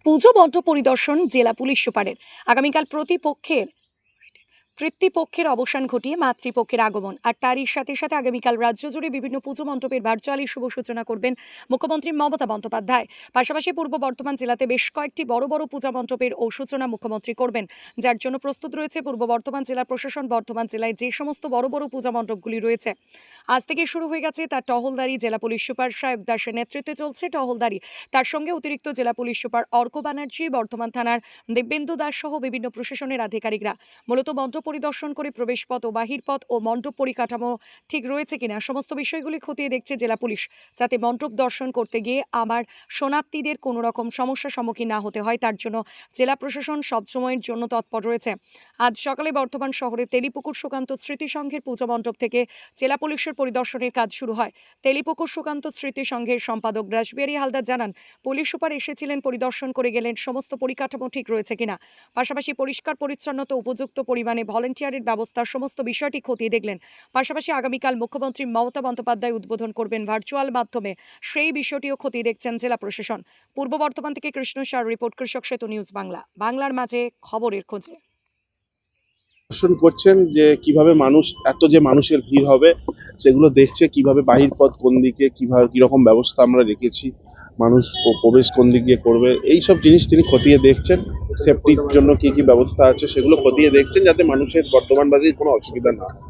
পুজো bond পরিদর্শন জেলা police সুপারের। আগামীকাল পিতৃপক্ষের অবসান ঘটিয়ে মাতৃপক্ষের আগমন, আর তারই সাথে সাথে আগামীকাল রাজ্য জুড়ে বিভিন্ন পুজো মণ্ডপের ভার্চুয়ালি শুভ সূচনা করবেন মুখ্যমন্ত্রী মমতা বন্দ্যোপাধ্যায়। পাশাপাশি পূর্ব বর্ধমান জেলাতে বেশ কয়েকটি বড় বড় পূজা মণ্ডপের সূচনা মুখ্যমন্ত্রী করবেন, যার জন্য প্রস্তুত রয়েছে পূর্ব বর্ধমান জেলা প্রশাসন। বর্ধমান জেলায় যে সমস্ত বড় বড় পূজা মণ্ডপগুলি রয়েছে, আজ থেকে শুরু হয়ে গেছে তার টহলদারি। জেলা পুলিশ সুপার সায়ক দাসের নেতৃত্বে চলছে টহলদারি। তার সঙ্গে অতিরিক্ত জেলা পুলিশ সুপার অর্ক ব্যানার্জি, বর্ধমান থানার দিব্যেন্দু দাস সহ বিভিন্ন প্রশাসনের আধিকারিকরা মূলত মণ্ডপ পরিদর্শন করে প্রবেশপথ ও বাহিরপথ ও মণ্ডপ পরিকাঠামো ঠিক রয়েছে কিনা সমস্ত বিষয়গুলি খতিয়ে দেখছে জেলা পুলিশ, যাতে মণ্ডপ দর্শন করতে গিয়ে আমার শরণার্থীদের কোনো রকম সমস্যার সম্মুখীন না হতে হয়, তার জন্য জেলা প্রশাসন সবসময়ের জন্য তৎপর রয়েছে। আজ সকালে বর্ধমান শহরের তেলিপুকুর সুকান্ত স্মৃতি সংঘের পুজো মণ্ডপ থেকে জেলা পুলিশের পরিদর্শনের কাজ শুরু হয়। তেলিপুকুর সুকান্ত স্মৃতি সংঘের সম্পাদক রাসবিহারী হালদার জানান, পুলিশ সুপার এসেছিলেন, পরিদর্শন করে গেলেন সমস্ত পরিকাঠামো ঠিক রয়েছে কিনা, পাশাপাশি পরিষ্কার পরিচ্ছন্নতা, উপযুক্ত পরিমাণে ভলেন্টিয়ারের ব্যবস্থা, সমস্ত বিষয়টি খতিয়ে দেখলেন। পাশাপাশি আগামীকাল মুখ্যমন্ত্রী মমতা বন্দ্যোপাধ্যায় উদ্বোধন করবেন ভার্চুয়াল মাধ্যমে, সেই বিষয়টিও খতিয়ে দেখছেন জেলা প্রশাসন। পূর্ব বর্ধমান থেকে কৃষ্ণ সার রিপোর্ট, কৃষক সেতু নিউজ বাংলা, বাংলার মাঝে খবরের খোঁজে। দর্শন করছেন যে কিভাবে মানুষের ভিড় হবে সেগুলো দেখছে, কিভাবে বাহির পথ কোন দিকে, কিভাবে কিরকম ব্যবস্থা আমরা রেখেছি, মানুষ প্রবেশ কোন দিক দিয়ে করবে, এই সব জিনিস তিনি খতিয়ে দেখছেন। সেফটির জন্য কি কি ব্যবস্থা আছে সেগুলো খতিয়ে দেখছেন, যাতে মানুষের বর্তমানবাসীর কোনো অসুবিধা না হয়।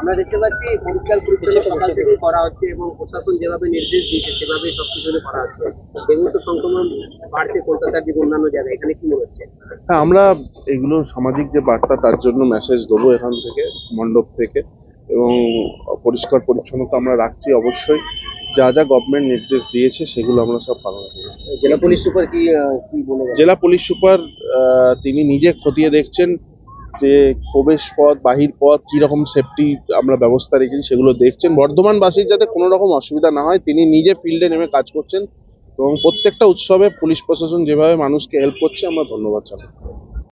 আমরা দেখতে পাচ্ছি পরিষ্কার পরিচ্ছন্ন সকাল থেকেই করা হচ্ছে এবং প্রশাসন যেভাবে নির্দেশ দিয়েছে সেভাবেই সবকিছু করা হচ্ছে। ডেঙ্গু তো সংক্রমণ বাড়ছে কলকাতার দিকে, অন্যান্য জায়গায়, এখানে কি হচ্ছে? হ্যাঁ, আমরা এগুলো সামাজিক যে বার্তা তার জন্য মেসেজ দেবো এখান থেকে, মণ্ডপ থেকে, এবং পরিষ্কার পরিচ্ছন্নতা আমরা রাখছি অবশ্যই। যা যা গভর্নমেন্ট নির্দেশ দিয়েছে সেগুলো আমরা সব পালন করি। জেলা পুলিশ সুপার কি বলে গেছেন? জেলা পুলিশ সুপার তিনি নিজে খতিয়ে দেখছেন যে প্রবেশ পথ বাহির পথ কিরকম সেফটি আমরা ব্যবস্থা রেখেছি সেগুলো দেখছেন। বর্ধমানবাসীর যাতে কোনো রকম অসুবিধা না হয় তিনি নিজে ফিল্ডে নেমে কাজ করছেন, এবং প্রত্যেকটা উৎসবে পুলিশ প্রশাসন যেভাবে মানুষকে হেল্প করছে আমরা ধন্যবাদ জানাই।